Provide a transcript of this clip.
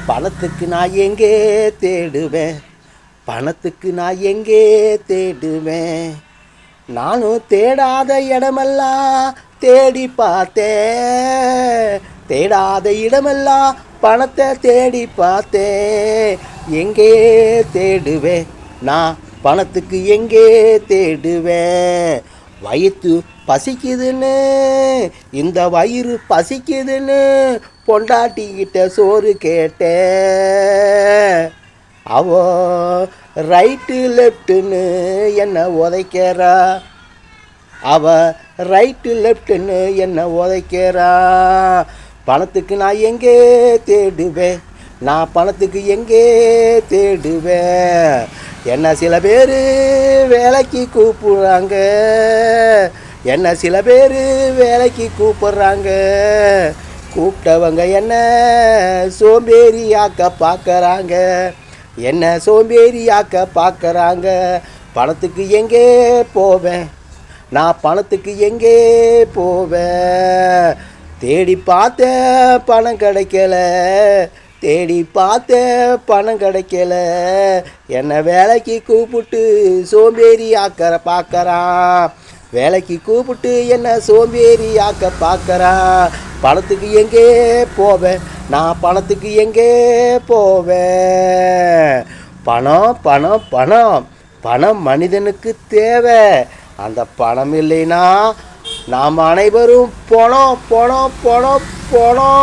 பணத்துக்கு நான் எங்கே தேடுவேன், பணத்துக்கு நான் எங்கே தேடுவேன். நானும் தேடாத இடமெல்லாம் தேடி பார்த்தேன், தேடாத இடமெல்லாம் பணத்தை தேடி பார்த்தேன். எங்கே தேடுவேன் நான், பணத்துக்கு எங்கே தேடுவேன். வயிற்று பசிக்குதுன்னு, இந்த வயிறு பசிக்குதுன்னு பொண்டாட்டிக்கிட்ட சோறு கேட்டேன். அவ ரைட்டு லெஃப்ட்டுன்னு என்னை உதைக்கிறா, அவ ரைட்டு லெஃப்ட்டுன்னு என்னை உதைக்கிறா. பணத்துக்கு நான் எங்கே தேடுவேன், நான் பணத்துக்கு எங்கே தேடுவேன். என்ன சில பேர் வேலைக்கு கூப்பிடுறாங்க, என்ன சில பேர் வேலைக்கு கூப்பிட்றாங்க. கூப்பிட்டவங்க என்ன சோம்பேறியாக்க பார்க்குறாங்க, என்ன சோம்பேறியாக்க பார்க்குறாங்க. பணத்துக்கு எங்கே போவேன், நான் பணத்துக்கு எங்கே போவேன். தேடி பார்த்தேன் பணம் கிடைக்கல, தேடி பார்த்தேன் பணம் கிடைக்கல. என்னை வேலைக்கு கூப்பிட்டு சோம்பேறி ஆக்கிற பார்க்கறான், வேலைக்கு கூப்பிட்டு என்ன சோம்பேறி ஆக்க பார்க்கறான். பணத்துக்கு எங்கே போவேன், நான் பணத்துக்கு எங்கே போவேன். பணம் பணம் பணம் பணம் மனிதனுக்கு தேவை. அந்த பணம் இல்லைன்னா நாம் அனைவரும் பணம் பணம் பணம் பணம்.